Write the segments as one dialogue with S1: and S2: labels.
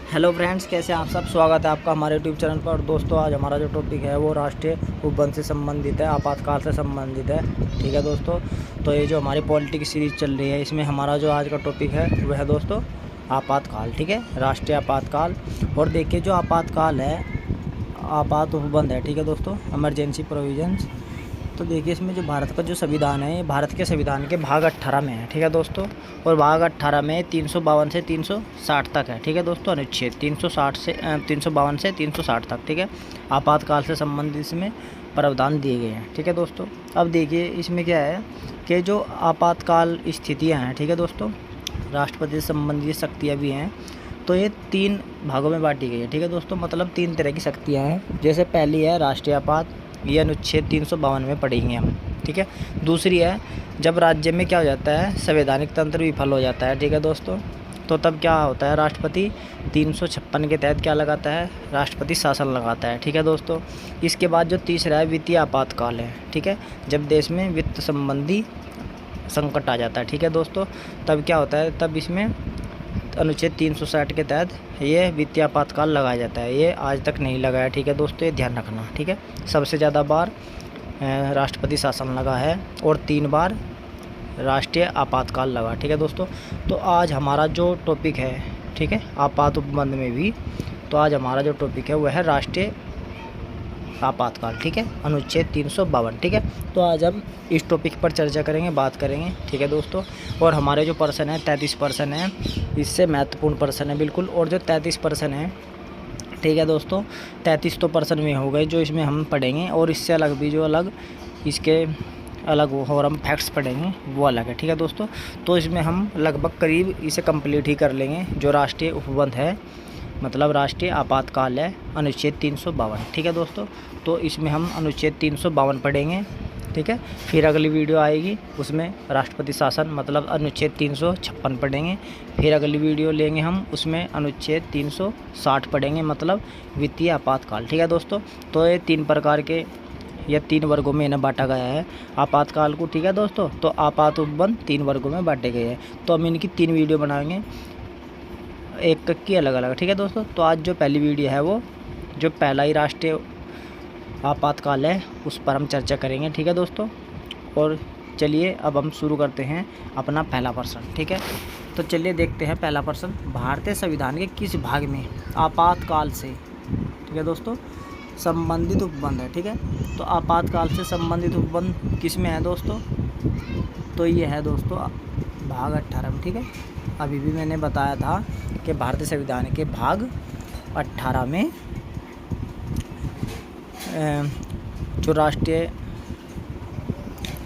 S1: Hello friends, कैसे हैं आप सब। स्वागत है आपका हमारे यूट्यूब चैनल पर। और दोस्तों, आज हमारा जो टॉपिक है वो राष्ट्रीय उपबंध से संबंधित है, आपातकाल से संबंधित है। ठीक है दोस्तों, तो ये जो हमारी पॉलिटिक्स सीरीज़ चल रही है, इसमें हमारा जो आज का टॉपिक है वह है दोस्तों आपातकाल। ठीक है, राष्ट्रीय आपातकाल। और देखिए, जो आपातकाल है, आपात उपबंध है, ठीक है दोस्तों, इमरजेंसी प्रोविजंस। तो देखिए, इसमें जो भारत का जो संविधान है, ये भारत के संविधान के भाग 18 में है। ठीक है दोस्तों, और भाग 18 में 352 से 360 तक है। ठीक है दोस्तों, अनुच्छेद 352 से 360 तक। ठीक है, आपातकाल से संबंधित इसमें प्रावधान दिए गए हैं। ठीक है दोस्तों, अब देखिए इसमें क्या है कि जो आपातकाल स्थितियाँ हैं, ठीक है दोस्तों, राष्ट्रपति से संबंधित शक्तियाँ भी हैं। तो ये 3 भागों में बांटी गई है। ठीक है दोस्तों, मतलब 3 तरह की शक्तियाँ हैं। जैसे पहली है राष्ट्रीय आपात, ये अनुच्छेद 352 में पढ़ेंगे हम। ठीक है, दूसरी है जब राज्य में क्या हो जाता है, संवैधानिक तंत्र विफल हो जाता है। ठीक है दोस्तों, तो तब क्या होता है, राष्ट्रपति 356 के तहत क्या लगाता है, राष्ट्रपति शासन लगाता है। ठीक है दोस्तों, इसके बाद जो तीसरा है वित्तीय आपातकाल है। ठीक है, जब देश में वित्त संबंधी संकट आ जाता है। ठीक है दोस्तों, तब क्या होता है, तब इसमें अनुच्छेद 360 के तहत ये वित्तीय आपातकाल लगाया जाता है। ये आज तक नहीं लगाया। ठीक है दोस्तों, ये ध्यान रखना। ठीक है, सबसे ज़्यादा बार राष्ट्रपति शासन लगा है और 3 बार राष्ट्रीय आपातकाल लगा। ठीक है दोस्तों, तो आज हमारा जो टॉपिक है, ठीक है, आपात उपबंध में भी, तो आज हमारा जो टॉपिक है वह है राष्ट्रीय आपातकाल। ठीक है, अनुच्छेद 352। ठीक है, तो आज हम इस टॉपिक पर चर्चा करेंगे, बात करेंगे। ठीक है दोस्तों, और हमारे जो पर्सन है 33 पर्सन है, इससे महत्वपूर्ण पर्सन है बिल्कुल। और जो 33 पर्सन है, ठीक है दोस्तों, 33 तो पर्सन में हो गए जो इसमें हम पढ़ेंगे, और इससे अलग भी जो अलग इसके अलग और हम फैक्ट्स पढ़ेंगे वो अलग है। ठीक है दोस्तों, तो इसमें हम लगभग करीब इसे कंप्लीट ही कर लेंगे। जो राष्ट्रीय उपबंध है, मतलब राष्ट्रीय आपातकाल है, अनुच्छेद 352। ठीक है दोस्तों, तो इसमें हम अनुच्छेद 352 पढ़ेंगे। ठीक है, फिर अगली वीडियो आएगी उसमें राष्ट्रपति शासन मतलब अनुच्छेद 356 पढ़ेंगे। फिर अगली वीडियो लेंगे हम, उसमें अनुच्छेद 360 पढ़ेंगे, मतलब वित्तीय आपातकाल। ठीक है दोस्तों, तो ये 3 प्रकार के या 3 वर्गों में इन्हें बांटा गया है आपातकाल को। ठीक है दोस्तों, तो आपात उपबंध 3 वर्गों में बांटे गए हैं। तो हम इनकी 3 वीडियो बनाएंगे, एक की अलग अलग। ठीक है दोस्तों, तो आज जो पहली वीडियो है वो जो पहला ही राष्ट्रीय आपातकाल है उस पर हम चर्चा करेंगे। ठीक है दोस्तों, और चलिए अब हम शुरू करते हैं अपना पहला प्रश्न। ठीक है, तो चलिए देखते हैं पहला प्रश्न, भारतीय संविधान के किस भाग में आपातकाल से, ठीक है दोस्तों, संबंधित उपबंध है। ठीक है, तो आपातकाल से संबंधित उपबंध किस में है दोस्तों, तो ये है दोस्तों भाग 18 में। ठीक है, अभी भी मैंने बताया था कि भारतीय संविधान के भाग 18 में जो राष्ट्रीय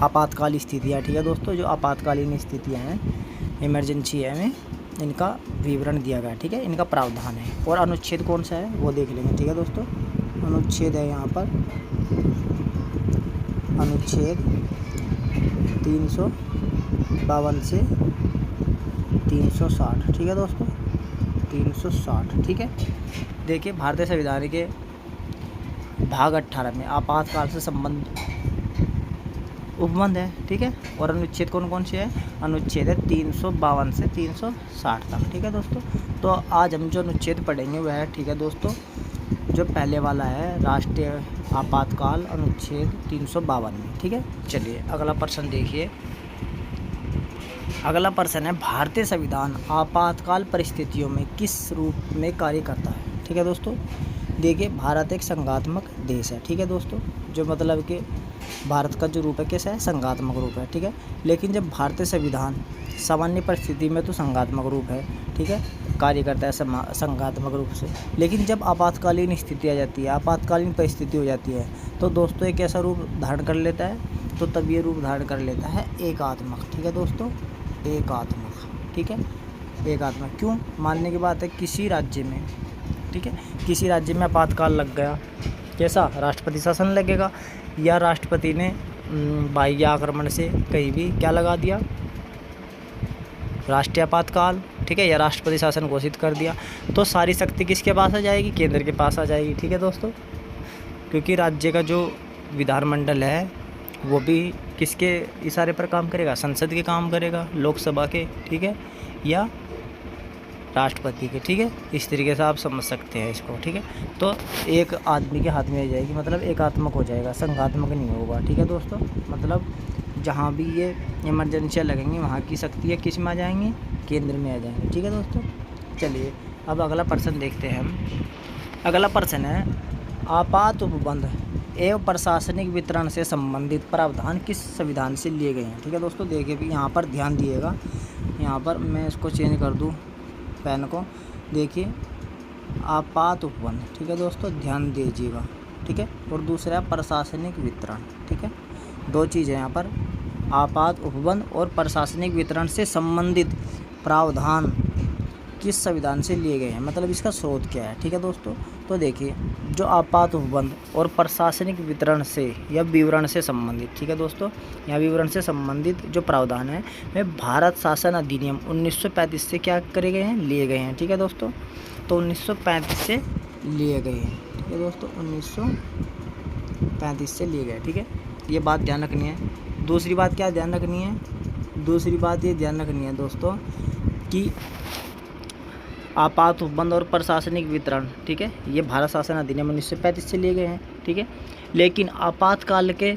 S1: आपातकाल स्थितियाँ, ठीक है दोस्तों, जो आपातकालीन स्थितियाँ हैं, इमरजेंसी है में, इनका विवरण दिया गया। ठीक है, इनका प्रावधान है। और अनुच्छेद कौन सा है वो देख लेंगे। ठीक है दोस्तों, अनुच्छेद है यहाँ पर अनुच्छेद 352 से 360। ठीक है दोस्तों, 360। ठीक है, देखिए भारतीय संविधान के भाग 18 में आपातकाल से संबंध उपबंध है। ठीक है, और अनुच्छेद कौन कौन से है, अनुच्छेद है 352 से 360 तक। ठीक है दोस्तों, तो आज हम जो अनुच्छेद पढ़ेंगे वह है, ठीक है दोस्तों, जो पहले वाला है राष्ट्रीय आपातकाल अनुच्छेद 352 में। ठीक है, चलिए अगला प्रश्न देखिए। अगला प्रश्न है, भारतीय संविधान आपातकाल परिस्थितियों में किस रूप में कार्य करता है। ठीक है दोस्तों, देखिए भारत एक संघात्मक देश है। ठीक है दोस्तों, जो मतलब कि भारत का जो रूप है कैसा है, संघात्मक रूप है। ठीक है, लेकिन जब भारतीय संविधान सामान्य परिस्थिति में तो संघात्मक रूप है, ठीक है, कार्य करता है संघात्मक रूप से। लेकिन जब आपातकालीन स्थिति आ जाती है, आपातकालीन परिस्थिति हो जाती है, तो दोस्तों एक ऐसा रूप धारण कर लेता है, तो तब ये रूप धारण कर लेता है एकात्मक। ठीक है दोस्तों, एकात्मक। ठीक है, एकात्मक क्यों मानने की बात है, किसी राज्य में, ठीक है, किसी राज्य में आपातकाल लग गया, कैसा, राष्ट्रपति शासन लगेगा, या राष्ट्रपति ने बाह्य आक्रमण से कहीं भी क्या लगा दिया, राष्ट्रीय आपातकाल, ठीक है, या राष्ट्रपति शासन घोषित कर दिया, तो सारी शक्ति किसके पास आ जाएगी, केंद्र के पास आ जाएगी। ठीक है दोस्तों, क्योंकि राज्य का जो विधानमंडल है वो भी किसके इशारे पर काम करेगा, संसद के काम करेगा, लोकसभा के, ठीक है, या राष्ट्रपति के, ठीक है। इस तरीके से आप समझ सकते हैं इसको, ठीक है। तो एक आदमी के हाथ में आ जाएगी, मतलब एकात्मक हो जाएगा, संघात्मक नहीं होगा, ठीक है दोस्तों। मतलब जहाँ भी ये इमरजेंसियाँ लगेंगी वहाँ की शक्तियाँ किस में आ जाएंगी, केंद्र में आ जाएंगी, ठीक है दोस्तों। चलिए अब अगला प्रश्न देखते हैं हम। अगला प्रश्न है आपात उपबंध एवं प्रशासनिक वितरण से संबंधित प्रावधान किस संविधान से लिए गए हैं, ठीक है दोस्तों। देखिए भी यहाँ पर ध्यान दिएगा, यहाँ पर मैं इसको चेंज कर दूँ पेन को। देखिए आपात उपबंध, ठीक है दोस्तों, ध्यान दीजिएगा, ठीक है। और दूसरा है प्रशासनिक वितरण, ठीक है। दो चीज़ें यहाँ पर, आपात उपबंध और प्रशासनिक वितरण से संबंधित प्रावधान किस संविधान से लिए गए हैं, मतलब इसका स्रोत क्या है, ठीक है दोस्तों। तो देखिए जो आपात उपबंध और प्रशासनिक वितरण से या विवरण से संबंधित, ठीक है दोस्तों, या विवरण से संबंधित जो प्रावधान है वे भारत शासन अधिनियम 1935 से क्या करे गए हैं, लिए गए हैं, ठीक है दोस्तों। तो 1935 से लिए गए हैं, ठीक है दोस्तों, 1935 से लिए गए, ठीक है। ये बात ध्यान रखनी है। दूसरी बात क्या ध्यान रखनी है, दूसरी बात ये ध्यान रखनी है दोस्तों कि आपात उपबंध और प्रशासनिक वितरण, ठीक है, ये भारत शासन अधिनियम 1935 से लिए गए हैं, ठीक है। लेकिन आपातकाल के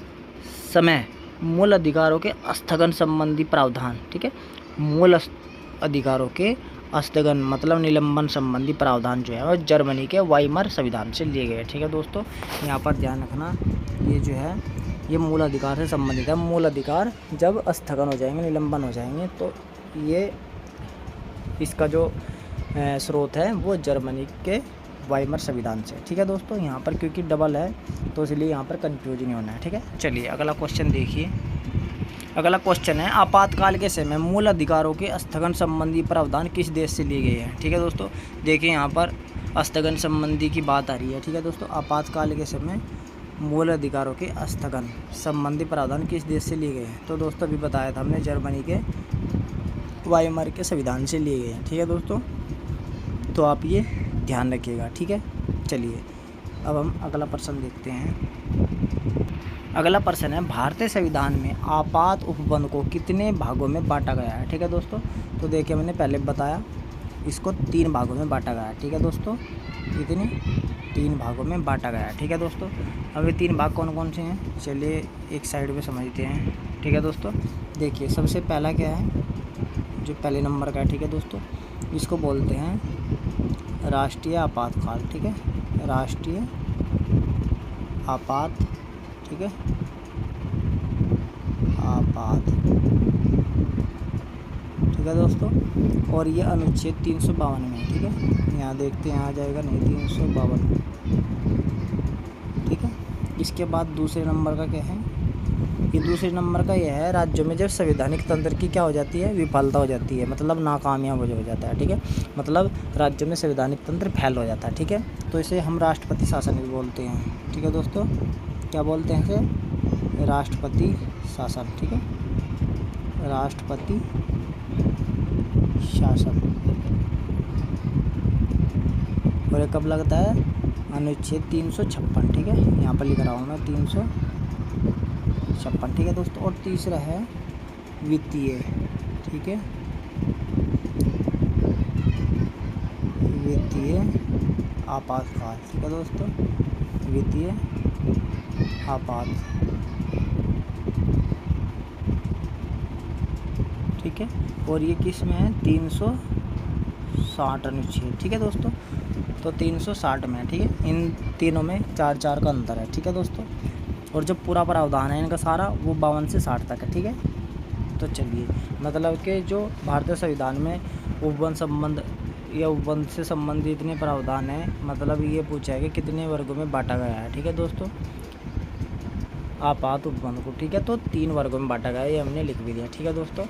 S1: समय मूल अधिकारों के स्थगन संबंधी प्रावधान, ठीक है, मूल अधिकारों के स्थगन मतलब निलंबन संबंधी प्रावधान जो है वो जर्मनी के वाइमर संविधान से लिए गए, ठीक है दोस्तों। यहाँ पर ध्यान रखना, ये जो है ये मूल अधिकार से संबंधित है। मूल अधिकार जब स्थगन हो जाएंगे, निलंबन हो जाएंगे, तो ये इसका जो स्रोत है वो जर्मनी के वाइमर संविधान से, ठीक है दोस्तों। यहाँ पर क्योंकि डबल है तो इसलिए यहाँ पर कंफ्यूज नहीं होना है, ठीक है। चलिए अगला क्वेश्चन देखिए। अगला क्वेश्चन है आपातकाल के समय मूल अधिकारों के स्थगन संबंधी प्रावधान किस देश से लिए गए हैं, ठीक है दोस्तों। देखिए यहाँ पर स्थगन संबंधी की बात आ रही है, ठीक है दोस्तों। आपातकाल के समय मूल अधिकारों के स्थगन संबंधी प्रावधान किस देश से लिए गए हैं, तो दोस्तों अभी बताया था हमने, जर्मनी के वाइमर के संविधान से लिए गए हैं, ठीक है दोस्तों। तो आप ये ध्यान रखिएगा, ठीक है। चलिए अब हम अगला प्रश्न देखते हैं। अगला प्रश्न है भारतीय संविधान में आपात उपबंध को कितने भागों में बांटा गया है, ठीक है दोस्तों। तो देखिए मैंने पहले बताया इसको 3 भागों में बांटा गया है, ठीक है दोस्तों। कितने, 3 भागों में बांटा गया है, ठीक है दोस्तों। अब ये 3 भाग कौन कौन से हैं, चलिए एक साइड में समझते हैं, ठीक है दोस्तों। देखिए सबसे पहला क्या है, जो पहले नंबर का है, ठीक है दोस्तों, इसको बोलते हैं राष्ट्रीय आपातकाल, ठीक है, राष्ट्रीय आपात, ठीक है, आपात, ठीक है दोस्तों। और ये अनुच्छेद 352 में है, ठीक है। यहाँ देखते हैं आ जाएगा नहीं, 352, ठीक है। इसके बाद दूसरे नंबर का क्या है, ये दूसरे नंबर का यह है राज्यों में जब संवैधानिक तंत्र की क्या हो जाती है, विफलता हो जाती है, मतलब नाकामयाब हो जाता है, ठीक है। मतलब राज्यों में संवैधानिक तंत्र फैल हो जाता है, ठीक है। तो इसे हम राष्ट्रपति शासन भी बोलते हैं, ठीक है दोस्तों। क्या बोलते हैं इसे, राष्ट्रपति शासन, ठीक है, राष्ट्रपति शासन। और ये कब लगता है, अनुच्छेद 356, ठीक है, यहाँ पर लिख रहा हूँ मैं 356, ठीक है दोस्तों। और तीसरा है वित्तीय, ठीक है, वित्तीय आपातकाल, ठीक है दोस्तों, वित्तीय आपात, ठीक है। और ये किस में है, 360 अनुच्छेद, ठीक है दोस्तों। तो 360 में है, ठीक है। इन तीनों में 4-4 का अंतर है, ठीक है दोस्तों। और जो पूरा प्रावधान है इनका सारा वो 52 से 60 तक है, ठीक है। तो चलिए मतलब कि जो भारतीय संविधान में उपबंध संबंध या उपबंध से संबंधित इतने प्रावधान है, मतलब ये पूछा है कि कितने वर्गों में बांटा गया है, ठीक है दोस्तों, आपात उपबंध को, ठीक है। तो 3 वर्गों में बांटा गया है, ये हमने लिख भी दिया, ठीक है दोस्तों।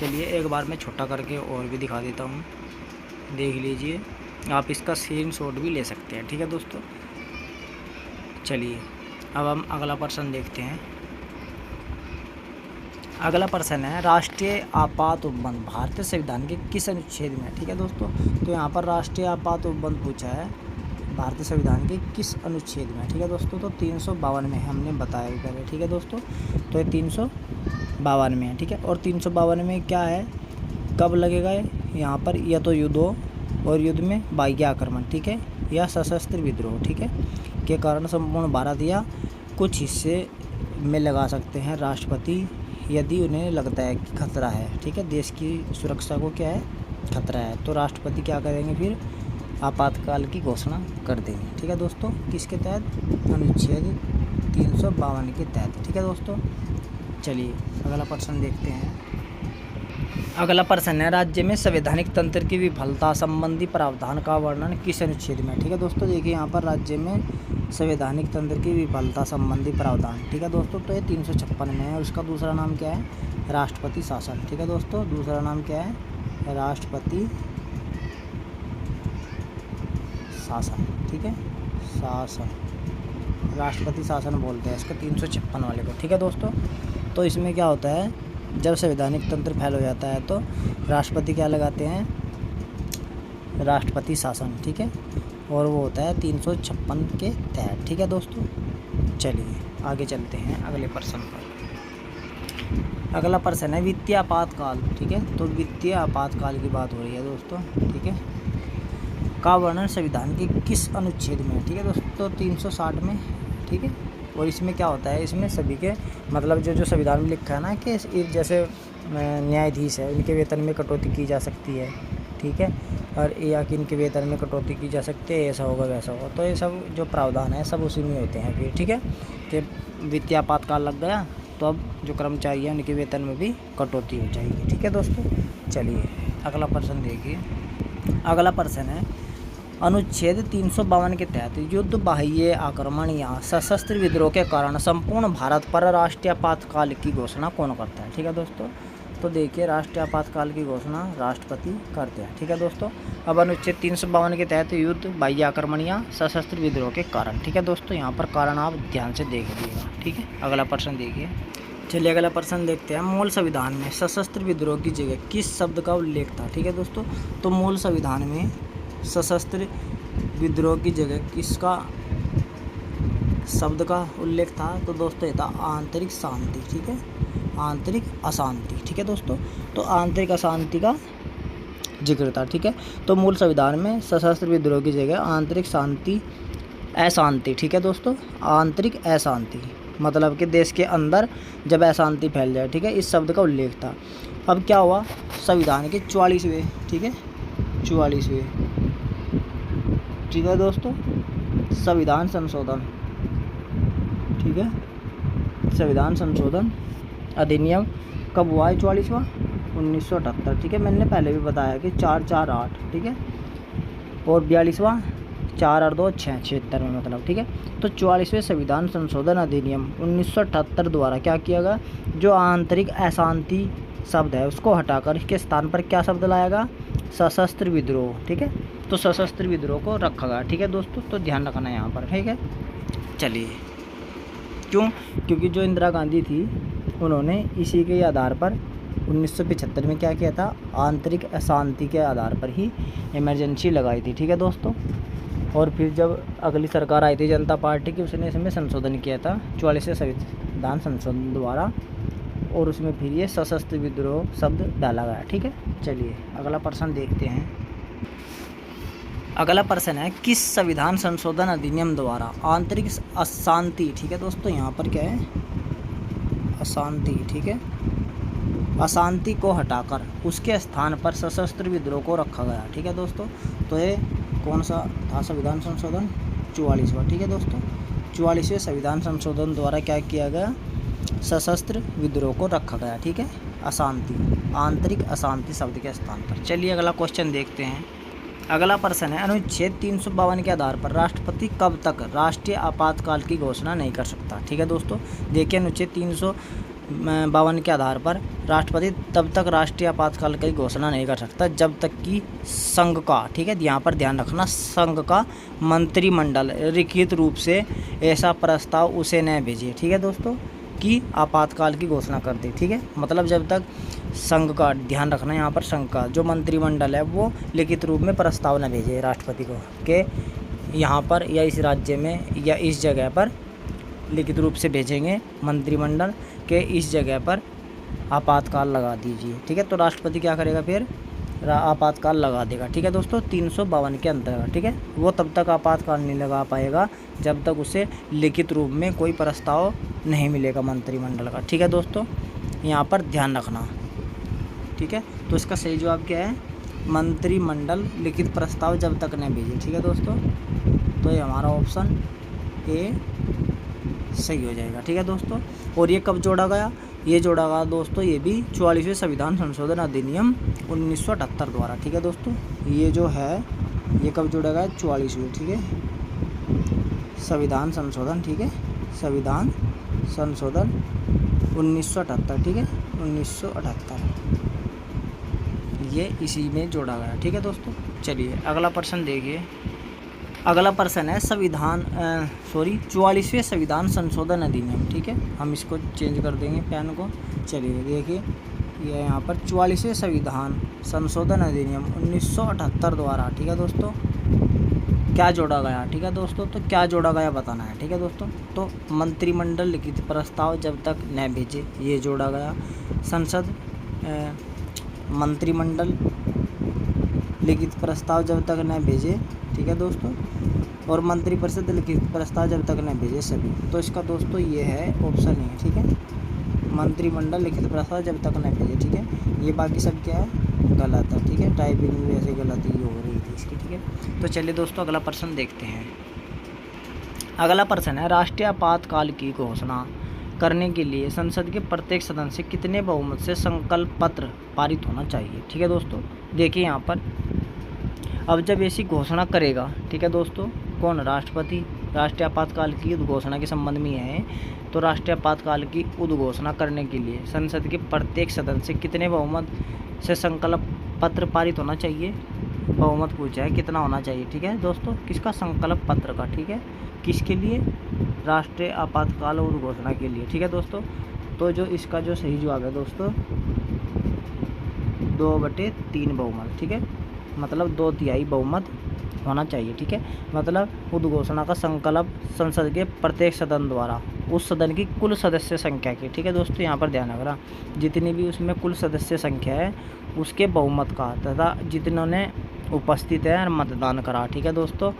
S1: चलिए एक बार मैं छोटा करके और भी दिखा देता हूँ, देख लीजिए, आप इसका स्क्रीनशॉट भी ले सकते हैं, ठीक है दोस्तों। चलिए अब हम अगला प्रश्न देखते हैं। अगला प्रश्न है राष्ट्रीय आपात उपबंध भारतीय संविधान के किस अनुच्छेद में है, ठीक है दोस्तों। तो यहाँ पर राष्ट्रीय आपात उपबंध पूछा है भारतीय संविधान के किस अनुच्छेद में है, ठीक है दोस्तों। तो 352 में हमने बताया भी पहले, ठीक है दोस्तों। तो ये 352 में है, ठीक है। और 352 में क्या है, कब लगेगा यहाँ पर या तो युद्ध हो और युद्ध में बाह्य आक्रमण, ठीक है, या सशस्त्र विद्रोह, ठीक है, के कारण संपूर्ण भारत या कुछ हिस्से में लगा सकते हैं राष्ट्रपति यदि उन्हें लगता है कि खतरा है, ठीक है, देश की सुरक्षा को क्या है, खतरा है, तो राष्ट्रपति क्या करेंगे, फिर आपातकाल की घोषणा कर देंगे, ठीक है दोस्तों, किसके तहत, अनुच्छेद 352 के तहत, ठीक है दोस्तों। चलिए अगला प्रश्न देखते हैं। अगला प्रश्न है, राज्य में संवैधानिक तंत्र की विफलता संबंधी प्रावधान का वर्णन किस अनुच्छेद में, ठीक है दोस्तों। देखिए यहाँ पर राज्य में संवैधानिक तंत्र की विफलता संबंधी प्रावधान, ठीक है दोस्तों, तो ये 356 में है। उसका दूसरा नाम क्या है, राष्ट्रपति शासन, ठीक है दोस्तों, दूसरा नाम क्या है, राष्ट्रपति शासन, ठीक है, शासन, राष्ट्रपति शासन बोलते हैं इसको 356 वाले को, ठीक है दोस्तों। तो इसमें क्या होता है, जब संवैधानिक तंत्र फैल हो जाता है तो राष्ट्रपति क्या लगाते हैं, राष्ट्रपति शासन, ठीक है, और वो होता है 356 के तहत, ठीक है दोस्तों। चलिए आगे चलते हैं अगले प्रश्न पर। अगला प्रश्न है वित्तीय आपातकाल, ठीक है, तो वित्तीय आपातकाल की बात हो रही है दोस्तों, ठीक है, का वर्णन संविधान के किस अनुच्छेद में, ठीक है दोस्तों, 360 में, ठीक है। और इसमें क्या होता है, इसमें सभी के मतलब जो संविधान में लिखा है ना कि जैसे न्यायाधीश है इनके वेतन में कटौती की जा सकती है, ठीक है, और या कि इनके वेतन में कटौती की जा सकती है, ऐसा होगा वैसा होगा, तो ये सब जो प्रावधान है सब उसी में होते हैं फिर, ठीक है, कि वित्तीय आपातकाल लग गया तो अब जो कर्मचारी हैं उनके वेतन में भी कटौती हो जाएगी, ठीक है दोस्तों। चलिए अगला प्रश्न देखिए। अगला प्रश्न है, अनुच्छेद 352 के तहत युद्ध, बाह्य आक्रमण या सशस्त्र विद्रोह के कारण संपूर्ण भारत पर राष्ट्रीय आपातकाल की घोषणा कौन करता है, ठीक है दोस्तों। तो देखिए राष्ट्रीय आपातकाल की घोषणा राष्ट्रपति करते हैं, ठीक है दोस्तों। अब अनुच्छेद 352 के तहत युद्ध, बाह्य आक्रमण या सशस्त्र विद्रोह के कारण, ठीक है दोस्तों, यहाँ पर कारण आप ध्यान से देख लीजिएगा, ठीक है। अगला प्रश्न देखिए। चलिए अगला प्रश्न देखते हैं। मूल संविधान में सशस्त्र विद्रोह की जगह किस शब्द का उल्लेख था, ठीक है दोस्तों। तो मूल संविधान में सशस्त्र विद्रोह की जगह किसका शब्द का उल्लेख था, तो दोस्तों ये था आंतरिक शांति, ठीक है, आंतरिक अशांति, ठीक है दोस्तों। तो आंतरिक अशांति का जिक्र था, ठीक है। तो मूल संविधान में सशस्त्र विद्रोह की जगह आंतरिक शांति, अशांति, ठीक है दोस्तों, आंतरिक अशांति, मतलब कि देश के अंदर जब अशांति फैल जाए, ठीक है, इस शब्द का उल्लेख था। अब क्या हुआ, संविधान के 44वें, ठीक है, 44वें, ठीक है दोस्तों, संविधान संशोधन, ठीक है, संविधान संशोधन अधिनियम कब हुआ है, 44वां 1978, ठीक है, मैंने पहले भी बताया कि 448, ठीक है, और 42वां 4 और 2 6 76 में मतलब, ठीक है। तो 44वें संविधान संशोधन अधिनियम 1978 द्वारा क्या किया गया, जो आंतरिक अशांति शब्द है उसको हटाकर इसके स्थान पर क्या शब्द लाएगा, सशस्त्र विद्रोह, ठीक है। तो सशस्त्र विद्रोह को रखा गया, ठीक है दोस्तों, तो ध्यान रखना यहाँ पर, ठीक है। चलिए क्यों, क्योंकि जो इंदिरा गांधी थी उन्होंने इसी के आधार पर 1975 में क्या किया था, आंतरिक अशांति के आधार पर ही इमरजेंसी लगाई थी, ठीक है दोस्तों। और फिर जब अगली सरकार आई थी जनता पार्टी की, उसने इसमें संशोधन किया था 44वें संविधान संशोधन द्वारा, और उसमें फिर ये सशस्त्र विद्रोह शब्द डाला गया, ठीक है। चलिए अगला प्रश्न देखते हैं। अगला प्रश्न है, किस संविधान संशोधन अधिनियम द्वारा आंतरिक अशांति, ठीक है दोस्तों, यहाँ पर क्या है, अशांति, ठीक है, अशांति को हटाकर उसके स्थान पर सशस्त्र विद्रोह को रखा गया, ठीक है दोस्तों। तो ये कौन सा था संविधान संशोधन, 44वां, ठीक है दोस्तों। 44वें संविधान संशोधन द्वारा क्या किया गया, सशस्त्र विद्रोह को रखा गया, ठीक है, अशांति, आंतरिक अशांति शब्द के स्थान पर। चलिए अगला क्वेश्चन देखते हैं। अगला प्रश्न है, अनुच्छेद 352 के आधार पर राष्ट्रपति कब तक राष्ट्रीय आपातकाल की घोषणा नहीं कर सकता, ठीक है दोस्तों। देखिए अनुच्छेद 352 के आधार पर राष्ट्रपति तब तक राष्ट्रीय आपातकाल की घोषणा नहीं कर सकता जब तक कि संघ का, ठीक है, यहाँ पर ध्यान रखना, संघ का मंत्रिमंडल लिखित रूप से ऐसा प्रस्ताव उसे न भेजे, ठीक है दोस्तों, कि आपातकाल की घोषणा कर दे, ठीक है। मतलब जब तक संघ का, ध्यान रखना यहाँ पर, संघ का जो मंत्रिमंडल है वो लिखित रूप में प्रस्ताव न भेजे राष्ट्रपति को कि यहाँ पर या इस राज्य में या इस जगह पर, लिखित रूप से भेजेंगे मंत्रिमंडल के इस जगह पर आपातकाल लगा दीजिए, ठीक है। तो राष्ट्रपति क्या करेगा, फिर आपातकाल लगा देगा। ठीक है दोस्तों, 352 के अंतर्गत। ठीक है, वो तब तक आपातकाल नहीं लगा पाएगा जब तक उसे लिखित रूप में कोई प्रस्ताव नहीं मिलेगा मंत्रिमंडल का। ठीक है दोस्तों, यहाँ पर ध्यान रखना। ठीक है, तो इसका सही जवाब क्या है? मंत्रिमंडल लिखित प्रस्ताव जब तक न भेजे। ठीक है दोस्तों, तो ये हमारा ऑप्शन ए सही हो जाएगा। ठीक है दोस्तों, और ये कब जोड़ा गया? ये जोड़ा गया दोस्तों, ये भी 44वें संविधान संशोधन अधिनियम 1978 द्वारा। ठीक है दोस्तों, ये जो है ये कब जोड़ा गया? 44वें, ठीक है, संविधान संशोधन। ठीक है, संविधान संशोधन 1978। ठीक है, 1978 ये इसी में जोड़ा गया। ठीक है दोस्तों, चलिए अगला प्रश्न देखिए। अगला प्रश्न है 44वें संविधान संशोधन अधिनियम। ठीक है, हम इसको चेंज कर देंगे पेन को। चलिए देखिए, ये यहाँ पर 44वें संविधान संशोधन अधिनियम 1978 द्वारा, ठीक है दोस्तों, क्या जोड़ा गया? ठीक है दोस्तों, तो क्या जोड़ा गया बताना है। ठीक है दोस्तों, तो मंत्रिमंडल लिखित प्रस्ताव जब तक न भेजे, ये जोड़ा गया। संसद मंत्रिमंडल लिखित प्रस्ताव जब तक न भेजे, ठीक है दोस्तों, और मंत्रिपरिषद लिखित प्रस्ताव जब तक न भेजे सभी। तो इसका दोस्तों ये है ऑप्शन ए। ठीक है, मंत्रिमंडल लिखित प्रस्ताव जब तक न भेजे। ठीक है, ये बाकी सब क्या है? गलत है। ठीक है, टाइपिंग भी ऐसे गलती हो रही थी इसकी। ठीक है, तो चलिए दोस्तों अगला प्रश्न देखते हैं। अगला प्रश्न है राष्ट्रीय आपातकाल की घोषणा करने के लिए संसद के प्रत्येक सदन से कितने बहुमत से संकल्प पत्र पारित होना चाहिए। ठीक है दोस्तों, देखिए यहाँ पर अब जब ऐसी घोषणा करेगा, ठीक है दोस्तों, कौन? राष्ट्रपति। राष्ट्रीय आपातकाल की उद्घोषणा के संबंध में है, तो राष्ट्रीय आपातकाल की उद्घोषणा करने के लिए संसद के प्रत्येक सदन से कितने बहुमत से संकल्प पत्र पारित होना चाहिए? बहुमत पूछा है, कितना होना चाहिए। ठीक है दोस्तों, किसका? संकल्प पत्र का। ठीक है, किसके लिए? राष्ट्रीय आपातकाल उद्घोषणा के लिए। ठीक है दोस्तों, तो जो इसका जो सही जवाब है दोस्तों 2/3 बहुमत। ठीक है, मतलब 2/3 बहुमत होना चाहिए। ठीक है, मतलब उद्घोषणा का संकल्प संसद के प्रत्येक सदन द्वारा उस सदन की कुल सदस्य संख्या की। ठीक है दोस्तों, यहाँ पर ध्यान रखना, जितनी भी उसमें कुल सदस्य संख्या है उसके बहुमत का, तथा जितनों उपस्थित है और मतदान करा। ठीक है दोस्तों,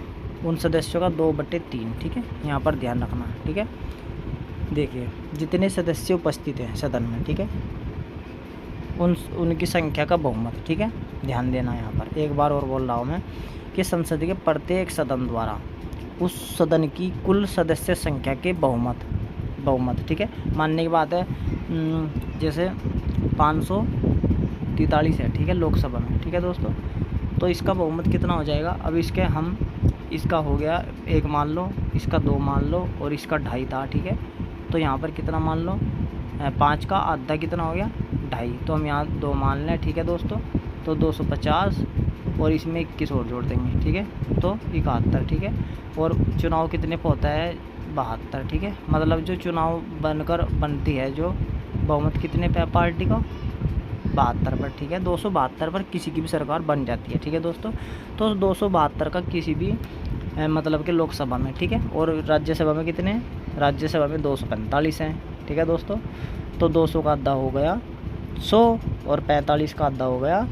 S1: उन सदस्यों का 2/3। ठीक है, यहाँ पर ध्यान रखना। ठीक है, देखिए जितने सदस्य उपस्थित हैं सदन में, ठीक है, उनकी संख्या का बहुमत। ठीक है, ध्यान देना यहाँ पर। एक बार और बोल रहा हूँ मैं कि संसद के प्रत्येक सदन द्वारा उस सदन की कुल सदस्य संख्या के बहुमत। ठीक है, मानने की बात है जैसे 543 है, ठीक है, लोकसभा में। ठीक है दोस्तों, तो इसका बहुमत कितना हो जाएगा? अब इसका हो गया 1 मान लो, इसका 2 मान लो, और इसका 2.5 था। ठीक है, तो यहाँ पर कितना मान लो? 5 का आधा कितना हो गया? 2.5। तो हम यहाँ 2 मान लें। ठीक है दोस्तों, तो 250 और इसमें 21 और जोड़ देंगे। ठीक है, तो 71। ठीक है, और चुनाव कितने पर होता है? 72। ठीक है, मतलब जो चुनाव बनती है जो बहुमत कितने पे पार्टी का? 72 पर। ठीक है, 272 पर किसी की भी सरकार बन जाती है। ठीक है दोस्तों, तो 272 का किसी भी मतलब कि लोकसभा में। ठीक है, और राज्यसभा में कितने? राज्यसभा में 245 हैं। ठीक है दोस्तों, तो 200 का आधा हो गया 100, और 45 का आधा हो गया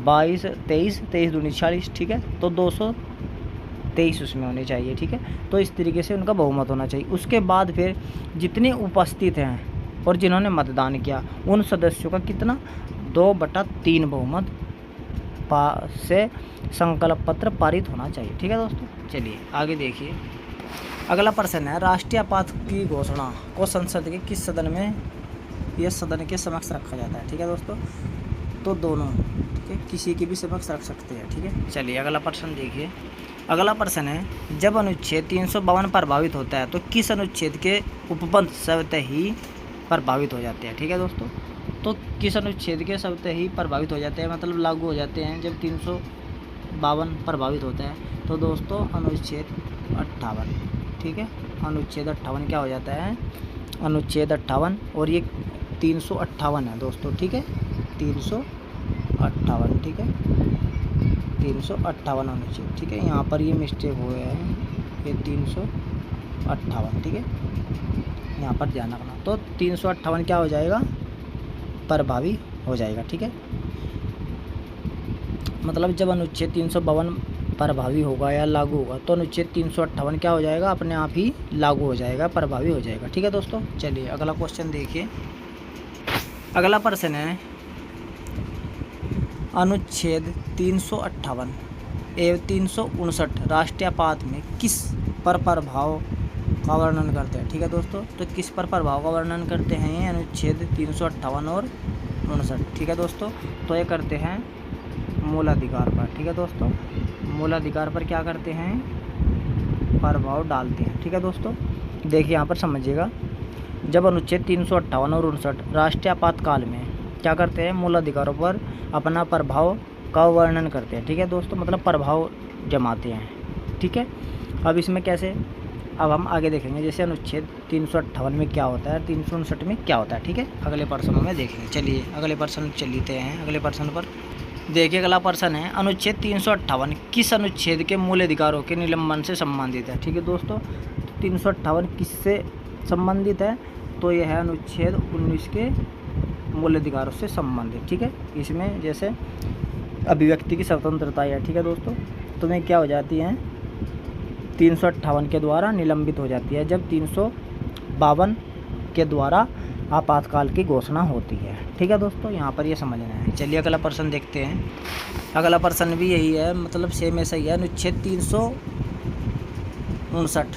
S1: 22, 23 दूनी 40। ठीक है, तो 223 उसमें होने चाहिए। ठीक है, तो इस तरीके से उनका बहुमत होना चाहिए। उसके बाद फिर जितने उपस्थित हैं और जिन्होंने मतदान किया उन सदस्यों का कितना? 2/3 बहुमत से संकल्प पत्र पारित होना चाहिए। ठीक है दोस्तों, चलिए आगे देखिए। अगला प्रश्न है राष्ट्रीय आपात की घोषणा को संसद के किस सदन में या सदन के समक्ष रखा जाता है? ठीक है दोस्तों, तो दोनों, ठीक है, किसी के भी समक्ष रख सकते हैं। ठीक है, चलिए अगला प्रश्न देखिए। अगला प्रश्न है जब अनुच्छेद 352 प्रभावित होता है तो किस अनुच्छेद के उपबंध स्वतः ही प्रभावित हो जाते हैं? ठीक है दोस्तों, तो किस अनुच्छेद के स्वतः ही प्रभावित हो जाते हैं, मतलब लागू हो जाते हैं जब 352 प्रभावित होता है? तो दोस्तों अनुच्छेद 58। ठीक है, अनुच्छेद 58 क्या हो जाता है? अनुच्छेद 58, और ये 358 है दोस्तों। ठीक है, 358। ठीक है, 358 अनुच्छेद। ठीक है, यहाँ पर ये मिस्टेक हुए हैं, ये 358। ठीक है, यहाँ पर ध्यान रखना। तो 358 क्या हो जाएगा? प्रभावी हो जाएगा। ठीक है, मतलब जब अनुच्छेद 352 प्रभावी होगा या लागू होगा तो अनुच्छेद 358 क्या हो जाएगा, अपने आप ही लागू हो जाएगा, प्रभावी हो जाएगा। ठीक है दोस्तों, चलिए अगला क्वेश्चन देखिए। अगला प्रश्न है अनुच्छेद 358 एवं 359 राष्ट्रीय आपात में किस पर प्रभाव का वर्णन करते हैं। ठीक है दोस्तों, तो किस पर प्रभाव का वर्णन करते हैं ये अनुच्छेद 358 और 59। ठीक है दोस्तों, तो ये करते हैं मूलाधिकार पर। ठीक है दोस्तों, मूलाधिकार पर क्या करते हैं, प्रभाव डालते हैं। ठीक है दोस्तों, देखिए यहाँ पर समझिएगा, जब अनुच्छेद 358 और 59 राष्ट्रीय आपातकाल में क्या करते हैं, मूलाधिकारों पर अपना प्रभाव का वर्णन करते हैं। ठीक है दोस्तों, मतलब प्रभाव जमाते हैं। ठीक है, अब इसमें कैसे, अब हम आगे देखेंगे, जैसे अनुच्छेद 358 में क्या होता है, 359 में क्या होता है। ठीक है, अगले प्रश्नों में देखेंगे। चलिए अगले प्रश्न चलते हैं अगले प्रश्न पर। देखिए अगला प्रश्न है अनुच्छेद 358 किस अनुच्छेद के मूल अधिकारों के निलंबन से संबंधित है। ठीक है दोस्तों, 358 किससे संबंधित है, तो यह है अनुच्छेद 19 के मूल अधिकारों से संबंधित। ठीक है, इसमें जैसे अभिव्यक्ति की स्वतंत्रता है। ठीक है दोस्तों, तो में क्या हो जाती है, 358 के द्वारा निलंबित हो जाती है जब 352 के द्वारा आपातकाल की घोषणा होती है। ठीक है दोस्तों, यहाँ पर ये समझना है। चलिए अगला प्रश्न देखते हैं। अगला प्रश्न भी यही है, मतलब सेम ऐसा ही है। अनुच्छेद 359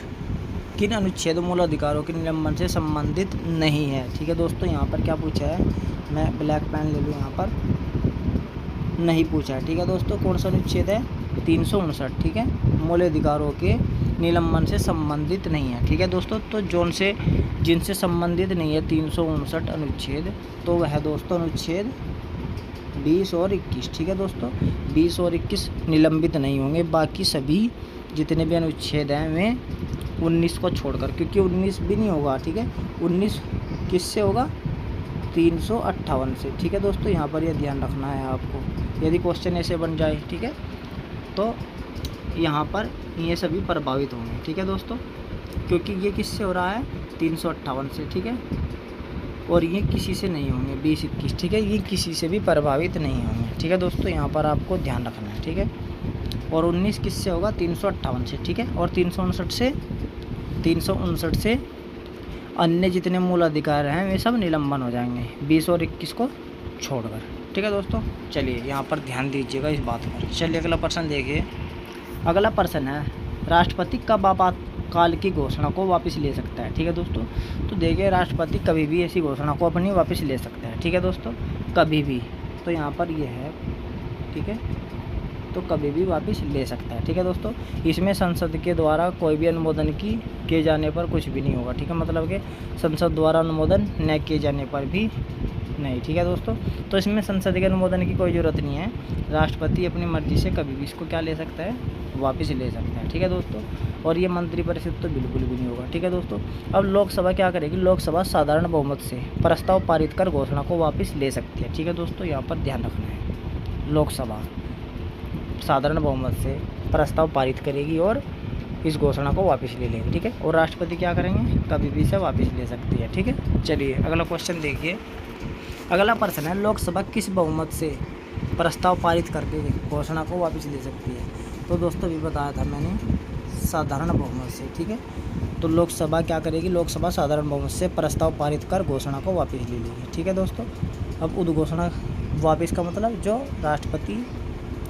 S1: किन अनुच्छेद मूल अधिकारों के निलंबन से संबंधित नहीं है। ठीक है दोस्तों, यहाँ पर क्या पूछा है, मैं ब्लैक पेन ले लूँ, यहाँ पर नहीं पूछा है। ठीक है दोस्तों, कौन सा अनुच्छेद है, 359। ठीक है, मूल अधिकारों के निलंबन से संबंधित नहीं है। ठीक है दोस्तों, तो जिनसे संबंधित नहीं है 359 अनुच्छेद, तो वह दोस्तों अनुच्छेद 20 और 21। ठीक है दोस्तों, 20 और 21 निलंबित नहीं होंगे, बाकी सभी जितने भी अनुच्छेद हैं वे 19 को छोड़कर, क्योंकि 19 भी नहीं होगा। ठीक है, 19 किससे होगा, 358 से। ठीक है दोस्तों, यहाँ पर यह ध्यान रखना है आपको, यदि क्वेश्चन ऐसे बन जाए, ठीक है, तो यहाँ पर ये सभी प्रभावित होंगे। ठीक है दोस्तों, क्योंकि ये किससे हो रहा है, 358 से। ठीक है, और ये किसी से नहीं होंगे 20-21। ठीक है, ये किसी से भी प्रभावित नहीं होंगे। ठीक है दोस्तों, यहाँ पर आपको ध्यान रखना है। ठीक है, और 19 किससे होगा, 358 से। ठीक है, और 359 से अन्य जितने मूल अधिकार हैं वे सब निलंबन हो जाएंगे, 20 और 21 को छोड़कर। ठीक है दोस्तों, चलिए यहाँ पर ध्यान दीजिएगा इस बात पर। चलिए अगला प्रश्न देखिए। अगला प्रश्न है राष्ट्रपति कब आपातकाल की घोषणा को वापस ले सकता है। ठीक है दोस्तों, तो देखिए राष्ट्रपति कभी भी ऐसी घोषणा को अपनी वापस ले सकता है। ठीक है दोस्तों, कभी भी, तो यहाँ पर ये है। ठीक है, तो कभी भी वापस ले सकता है। ठीक है दोस्तों, इसमें संसद के द्वारा कोई भी अनुमोदन किए जाने पर कुछ भी नहीं होगा। ठीक है, मतलब कि संसद द्वारा अनुमोदन न किए जाने पर भी नहीं। ठीक है दोस्तों, तो इसमें संसद के अनुमोदन की कोई ज़रूरत नहीं है, राष्ट्रपति अपनी मर्जी से कभी भी इसको क्या ले सकता है, वापस ले सकता है। ठीक है दोस्तों, और ये मंत्रिपरिषद तो बिल्कुल भी नहीं होगा। ठीक है दोस्तों, अब लोकसभा क्या करेगी, लोकसभा साधारण बहुमत से प्रस्ताव पारित कर घोषणा को वापस ले सकती है। ठीक है दोस्तों, यहाँ पर ध्यान रखना है, लोकसभा साधारण बहुमत से प्रस्ताव पारित करेगी और इस घोषणा को वापस ले लेगी। ठीक है, और राष्ट्रपति क्या करेंगे, कभी भी इसे वापस ले सकती है। ठीक है, चलिए अगला क्वेश्चन देखिए। अगला प्रश्न है लोकसभा किस बहुमत से प्रस्ताव पारित करके घोषणा को वापस ले सकती है। तो दोस्तों भी बताया था मैंने, साधारण बहुमत से। ठीक है, तो लोकसभा क्या करेगी, लोकसभा साधारण बहुमत से प्रस्ताव पारित कर घोषणा को वापस ले लेगी। ठीक है दोस्तों, अब उद्घोषणा वापस का मतलब जो राष्ट्रपति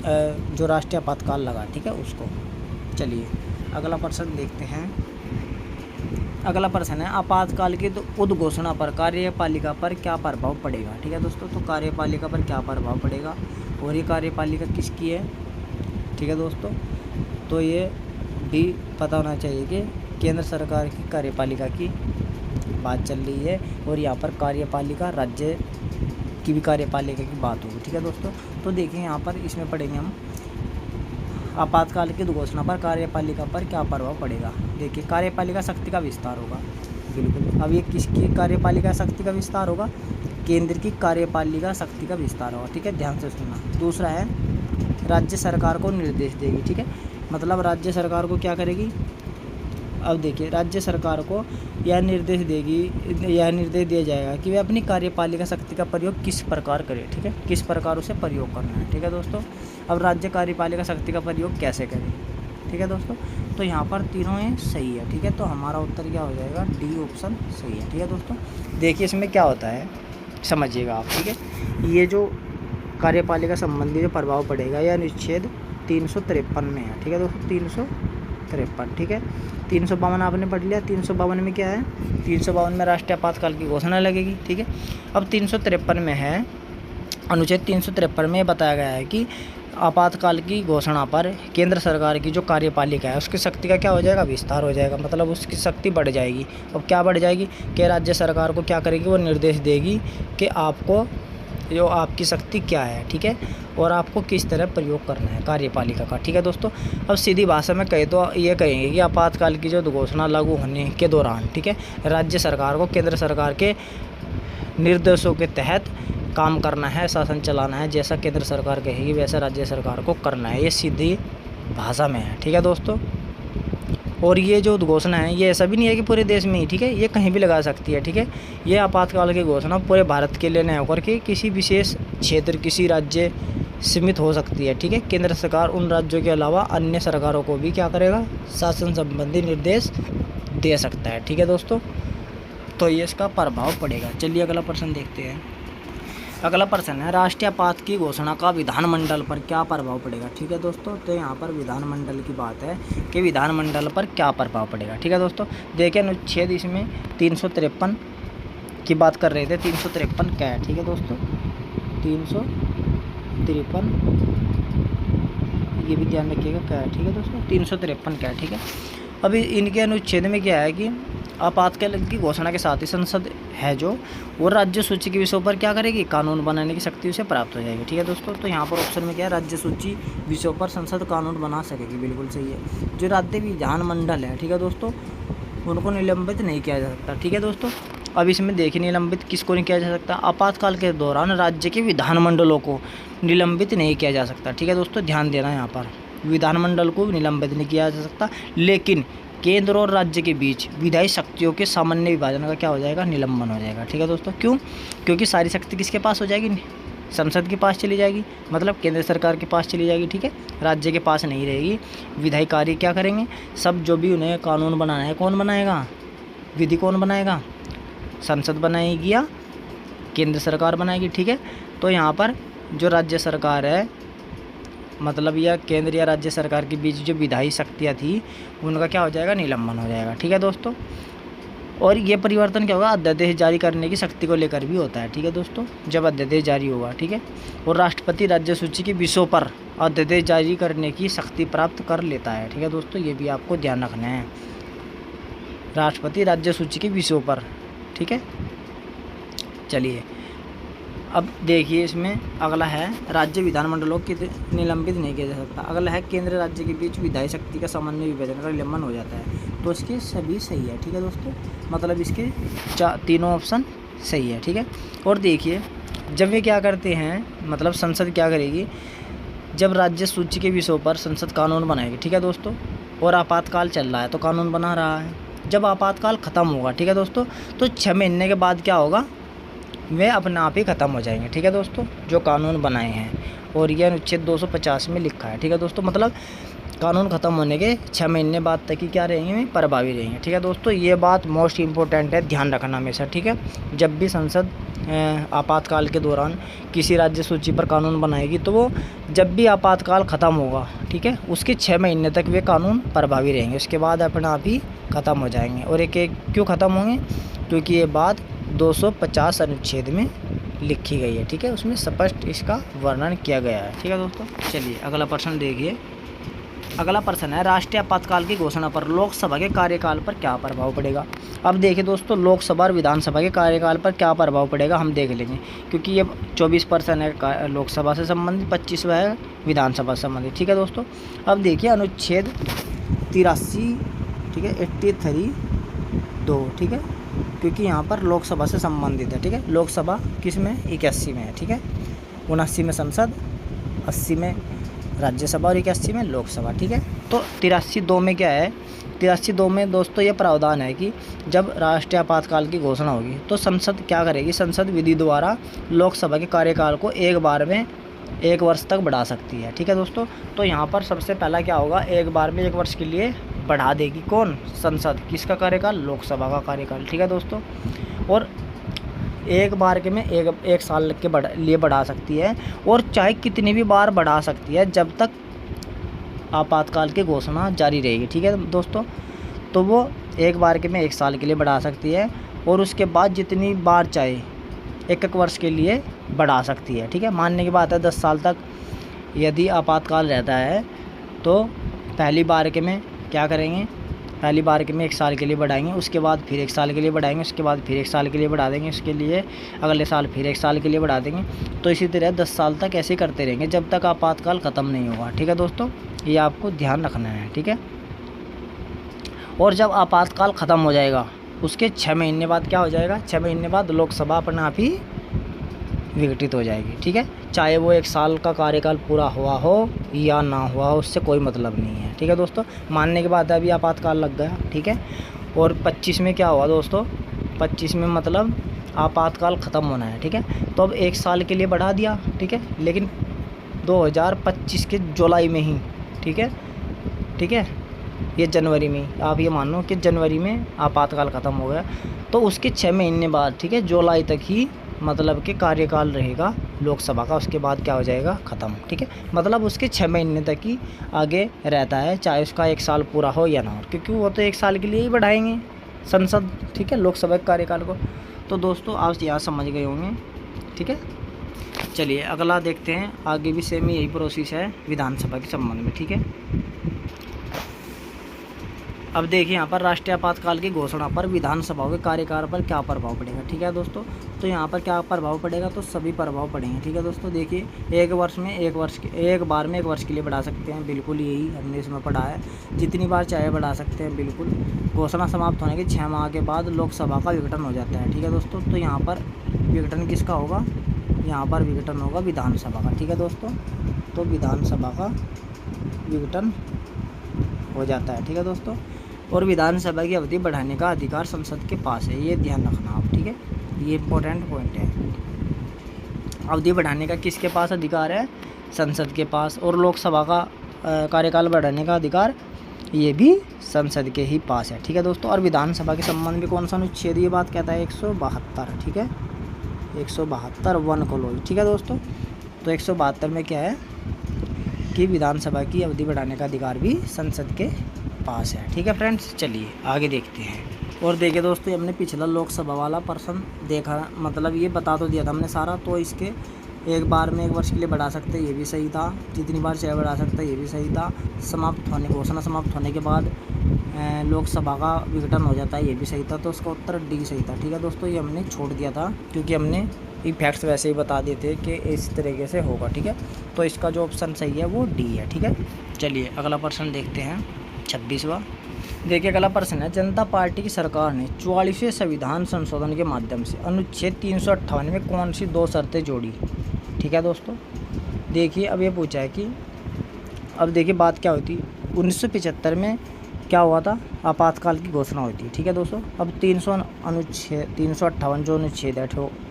S1: जो राष्ट्रीय आपातकाल लगा, ठीक है, उसको। चलिए अगला प्रश्न देखते हैं। अगला प्रश्न है आपातकाल की तो उद्घोषणा पर कार्यपालिका पर क्या प्रभाव पड़ेगा। ठीक है दोस्तों, तो कार्यपालिका पर क्या प्रभाव पड़ेगा, और ये कार्यपालिका किसकी है। ठीक है दोस्तों, तो ये भी पता होना चाहिए कि केंद्र सरकार की कार्यपालिका की बात चल रही है, और यहाँ पर कार्यपालिका राज्य की भी कार्यपालिका की बात होगी। ठीक है दोस्तों, तो देखिए यहाँ पर इसमें पढ़ेंगे हम आपातकाल की घोषणा पर कार्यपालिका पर क्या प्रभाव पड़ेगा। देखिए कार्यपालिका शक्ति का विस्तार होगा, बिल्कुल। अब ये किसकी कार्यपालिका शक्ति का विस्तार होगा, केंद्र की कार्यपालिका शक्ति का विस्तार होगा। ठीक है, ध्यान से सुनना। दूसरा है राज्य सरकार को निर्देश देगी। ठीक है, मतलब राज्य सरकार को क्या करेगी, अब देखिए, राज्य सरकार को यह निर्देश दिया जाएगा कि वे अपनी कार्यपालिका शक्ति का प्रयोग किस प्रकार करें, ठीक है, किस प्रकार उसे प्रयोग करना है, ठीक है दोस्तों। अब राज्य कार्यपालिका शक्ति का प्रयोग कैसे करें, ठीक है दोस्तों। तो यहाँ पर तीनों ये सही है, ठीक है। तो हमारा उत्तर क्या हो जाएगा, डी ऑप्शन सही है, ठीक है दोस्तों। देखिए इसमें क्या होता है, समझिएगा आप, ठीक है। ये जो कार्यपालिका संबंधी जो प्रभाव पड़ेगा यह अनुच्छेद 353 में है, ठीक है दोस्तों, 353, ठीक है। 352 आपने पढ़ लिया। 352 में क्या है, 352 में राष्ट्रीय आपातकाल की घोषणा लगेगी, ठीक है। अब 353 में है, अनुच्छेद 353 में बताया गया है कि आपातकाल की घोषणा पर केंद्र सरकार की जो कार्यपालिका है उसकी शक्ति का क्या हो जाएगा, विस्तार हो जाएगा, मतलब उसकी शक्ति बढ़ जाएगी। अब क्या बढ़ जाएगी कि राज्य सरकार को क्या करेगी, वो निर्देश देगी कि आपको जो आपकी शक्ति क्या है, ठीक है, और आपको किस तरह प्रयोग करना है कार्यपालिका का, ठीक है दोस्तों। अब सीधी भाषा में कहे तो ये कहेंगे कि आपातकाल की जो घोषणा लागू होने के दौरान, ठीक है, राज्य सरकार को केंद्र सरकार के निर्देशों के तहत काम करना है, शासन चलाना है, जैसा केंद्र सरकार कहेगी वैसा राज्य सरकार को करना है। ये सीधी भाषा में है, ठीक है दोस्तों। और ये जो घोषणा है ये ऐसा भी नहीं है कि पूरे देश में ही, ठीक है, ये कहीं भी लगा सकती है, ठीक है। ये आपातकाल की घोषणा पूरे भारत के लिए नहीं होकर के किसी विशेष क्षेत्र, किसी राज्य सीमित हो सकती है, ठीक है। केंद्र सरकार उन राज्यों के अलावा अन्य सरकारों को भी क्या करेगा, शासन संबंधी निर्देश दे सकता है, ठीक है दोस्तों। तो ये इसका प्रभाव पड़ेगा। चलिए अगला प्रश्न देखते हैं। अगला प्रश्न है, राष्ट्रीय आपात की घोषणा का विधानमंडल पर क्या प्रभाव पड़ेगा, ठीक है दोस्तों। तो यहाँ पर विधानमंडल की बात है कि विधानमंडल पर क्या प्रभाव पड़ेगा, ठीक है दोस्तों। देखिए अनुच्छेद इसमें 353 की बात कर रहे थे, 353 क्या है, ठीक है दोस्तों, 353 ये भी ध्यान रखिएगा क्या है, ठीक है दोस्तों, 353 क्या है, ठीक है। अभी इनके अनुच्छेद में क्या है कि आपातकाल की घोषणा के साथ ही संसद है जो वो राज्य सूची के विषयों पर क्या करेगी, कानून बनाने की शक्ति उसे प्राप्त हो जाएगी, ठीक है दोस्तों। तो यहाँ पर ऑप्शन में क्या है, राज्य सूची विषयों पर संसद कानून बना सकेगी, बिल्कुल सही है। जो राज्य विधानमंडल है, ठीक है दोस्तों, उनको निलंबित नहीं किया जा सकता, ठीक है दोस्तों। अब इसमें देखिए निलंबित किसको नहीं किया जा सकता, आपातकाल के दौरान राज्य के विधानमंडलों को निलंबित नहीं किया जा सकता, ठीक है दोस्तों, ध्यान देना। यहाँ पर विधानमंडल को निलंबित नहीं किया जा सकता, लेकिन केंद्र और राज्य के बीच विधायी शक्तियों के सामान्य विभाजन का क्या हो जाएगा, निलंबन हो जाएगा, ठीक है दोस्तों। क्यों, क्योंकि सारी शक्ति किसके पास हो जाएगी, संसद के पास चली जाएगी, मतलब केंद्र सरकार के पास चली जाएगी, ठीक है, राज्य के पास नहीं रहेगी। विधायी कार्य क्या करेंगे, सब जो भी उन्हें कानून बनाना है कौन बनाएगा, विधि कौन बनाएगा, संसद बनाएगी या केंद्र सरकार बनाएगी, ठीक है। तो यहाँ पर जो राज्य सरकार है, मतलब या केंद्र या राज्य सरकार के बीच जो विधायी शक्तियाँ थी उनका क्या हो जाएगा, निलंबन हो जाएगा, ठीक है दोस्तों। और ये परिवर्तन क्या होगा, अध्यादेश जारी करने की शक्ति को लेकर भी होता है, ठीक है दोस्तों, जब अध्यादेश जारी होगा, ठीक है। और राष्ट्रपति राज्य सूची के विषयों पर अध्यादेश जारी करने की शक्ति प्राप्त कर लेता है, ठीक है दोस्तों, ये भी आपको ध्यान रखना है, राष्ट्रपति राज्य सूची के विषयों पर, ठीक है। चलिए अब देखिए इसमें अगला है, राज्य विधानमंडलों की निलंबित नहीं किया जा सकता। अगला है, केंद्र राज्य के बीच विधायी शक्ति का सामान्य विभाजन का निलंबन हो जाता है। तो इसके सभी सही है, ठीक है दोस्तों, मतलब इसके तीनों ऑप्शन सही है, ठीक है। और देखिए जब वे क्या करते हैं, मतलब संसद क्या करेगी, जब राज्य सूची के विषयों पर संसद कानून बनाएगी, ठीक है दोस्तों, और आपातकाल चल रहा है तो कानून बना रहा है। जब आपातकाल ख़त्म होगा, ठीक है दोस्तों, तो 6 महीने के बाद क्या होगा, वे अपने आप ही ख़त्म हो जाएंगे, ठीक है दोस्तों, जो कानून बनाए हैं। और यह अनुच्छेद 250 में लिखा है, ठीक है दोस्तों, मतलब कानून ख़त्म होने के 6 महीने बाद तक ही क्या रहेंगे, प्रभावी रहेंगे, ठीक है दोस्तों। ये बात मोस्ट इम्पोर्टेंट है, ध्यान रखना हमेशा, ठीक है। जब भी संसद आपातकाल के दौरान किसी राज्य सूची पर कानून बनाएगी तो वो जब भी आपातकाल ख़त्म होगा, ठीक है, उसके 6 महीने तक वे कानून प्रभावी रहेंगे, उसके बाद अपने आप ही ख़त्म हो जाएंगे। और एक क्यों ख़त्म होंगे, क्योंकि ये बात 250 अनुच्छेद में लिखी गई है, ठीक है, उसमें स्पष्ट इसका वर्णन किया गया है, ठीक है दोस्तों। चलिए अगला प्रश्न देखिए। अगला प्रश्न है, राष्ट्रीय आपातकाल की घोषणा पर लोकसभा के कार्यकाल पर क्या प्रभाव पड़ेगा। अब देखिए दोस्तों, लोकसभा और विधानसभा के कार्यकाल पर क्या प्रभाव पड़ेगा हम देख लेंगे, क्योंकि ये 24% है लोकसभा से संबंधित, 25 है विधानसभा से संबंधित, ठीक है दोस्तों। अब देखिए अनुच्छेद 83, ठीक है, 83(2), ठीक है, क्योंकि यहाँ पर लोकसभा से संबंधित है, ठीक है। लोकसभा किस में, 81 में है, ठीक है, 79 में संसद, 80 में राज्यसभा और 81 में लोकसभा, ठीक है। तो 83(2) में क्या है, 83(2) में दोस्तों ये प्रावधान है कि जब राष्ट्रीय आपातकाल की घोषणा होगी तो संसद क्या करेगी, संसद विधि द्वारा लोकसभा के कार्यकाल को एक बार में 1 वर्ष तक बढ़ा सकती है। ठीक है दोस्तों, तो यहाँ पर सबसे पहला क्या होगा, एक बार में 1 वर्ष के लिए बढ़ा देगी कौन, संसद। किसका कार्यकाल, लोकसभा का कार्यकाल। ठीक है दोस्तों, और एक बार के में एक साल के लिए बढ़ा सकती है, और चाहे कितनी भी बार बढ़ा सकती है जब तक आपातकाल की घोषणा जारी रहेगी। ठीक है दोस्तों, तो वो एक बार के में 1 साल के लिए बढ़ा सकती है, और उसके बाद जितनी बार चाहे 1-1 वर्ष के लिए बढ़ा सकती है। ठीक है, मानने की बात है 10 साल तक यदि आपातकाल रहता है तो पहली बार के में क्या करेंगे, पहली बार के में 1 साल के लिए बढ़ाएंगे, उसके बाद फिर 1 साल के लिए बढ़ाएंगे, उसके बाद फिर 1 साल के लिए बढ़ा देंगे, उसके लिए अगले साल फिर 1 साल के लिए बढ़ा देंगे। तो इसी तरह 10 साल तक ऐसे करते रहेंगे जब तक आपातकाल ख़त्म नहीं होगा। ठीक है दोस्तों, ये आपको ध्यान रखना है। ठीक है, और जब आपातकाल ख़त्म हो जाएगा उसके 6 महीने बाद क्या हो जाएगा, 6 महीने बाद लोकसभा अपने आप ही विघटित हो जाएगी। ठीक है, चाहे वो 1 साल का कार्यकाल पूरा हुआ हो या ना हुआ हो, उससे कोई मतलब नहीं है। ठीक है दोस्तों, मानने के बाद अभी आपातकाल लग गया। ठीक है, और 25 में क्या हुआ दोस्तों, 25 में मतलब आपातकाल ख़त्म होना है। ठीक है, तो अब 1 साल के लिए बढ़ा दिया। ठीक है, लेकिन 2025 के जुलाई में ही, ठीक है, ये जनवरी में, आप ये मान लो कि जनवरी में आपातकाल ख़त्म हो गया, तो उसके 6 महीने बाद, ठीक है, जुलाई तक ही मतलब कि कार्यकाल रहेगा लोकसभा का, उसके बाद क्या हो जाएगा, ख़त्म। ठीक है, मतलब उसके 6 महीने तक ही आगे रहता है, चाहे उसका 1 साल पूरा हो या ना हो, क्योंकि वो तो 1 साल के लिए ही बढ़ाएंगे संसद। ठीक है, लोकसभा के कार्यकाल को। तो दोस्तों आप यहाँ समझ गए होंगे। ठीक है, चलिए अगला देखते हैं, आगे भी सेम यही प्रोसेस है विधानसभा के संबंध में। ठीक है, अब देखिए यहाँ पर राष्ट्रीय आपातकाल की घोषणा पर विधानसभाओं के कार्यकाल पर क्या प्रभाव पड़ेगा। ठीक है दोस्तों, तो यहाँ पर क्या प्रभाव पड़ेगा, तो सभी प्रभाव पड़ेंगे। ठीक है दोस्तों, देखिए एक बार में 1 वर्ष के लिए बढ़ा सकते हैं, बिल्कुल यही हमने इसमें पढ़ा है, जितनी बार चाहे बढ़ा सकते हैं बिल्कुल। घोषणा समाप्त होने के 6 माह के बाद लोकसभा का विघटन हो जाता है। ठीक है दोस्तों, तो यहाँ पर विघटन किसका होगा, यहाँ पर विघटन होगा विधानसभा का। ठीक है दोस्तों, तो विधानसभा का विघटन हो जाता है। ठीक है दोस्तों, और विधानसभा की अवधि बढ़ाने का अधिकार संसद के पास है, ये ध्यान रखना आप। ठीक है, ये इंपॉर्टेंट पॉइंट है। अवधि बढ़ाने का किसके पास अधिकार है, संसद के पास, और लोकसभा का कार्यकाल बढ़ाने का अधिकार ये भी संसद के ही पास है। ठीक है दोस्तों, और विधानसभा के संबंध में कौन सा अनुच्छेद ये बात कहता है, 172। ठीक है, 172 1 क्लोज। ठीक है दोस्तों, तो 172 में क्या है कि विधानसभा की अवधि बढ़ाने का अधिकार भी संसद के पास है। ठीक है फ्रेंड्स, चलिए आगे देखते हैं। और देखिए दोस्तों, हमने पिछला लोकसभा वाला पर्सन देखा, मतलब ये बता तो दिया था हमने सारा, तो इसके एक बार में 1 वर्ष के लिए बढ़ा सकते हैं, ये भी सही था, जितनी बार चाहे बढ़ा सकते हैं, ये भी सही था, घोषणा समाप्त होने के बाद लोकसभा का विघटन हो जाता है, ये भी सही था, तो उसका उत्तर डी सही था। ठीक है दोस्तों, ये हमने छोड़ दिया था क्योंकि हमने फैक्ट्स वैसे ही बता दिए थे कि इस तरीके से होगा। ठीक है, तो इसका जो ऑप्शन सही है वो डी है। ठीक है, चलिए अगला प्रश्न देखते हैं, 26वां। देखिए अगला प्रश्न है, जनता पार्टी की सरकार ने 44वें संविधान संशोधन के माध्यम से अनुच्छेद 358 में कौन सी 2 शर्तें जोड़ी। ठीक है दोस्तों, देखिए अब ये पूछा है कि अब देखिए बात क्या होती, 1975 में क्या हुआ था, आपातकाल की घोषणा हुई थी। ठीक है दोस्तों, अब 358 जो अनुच्छेद है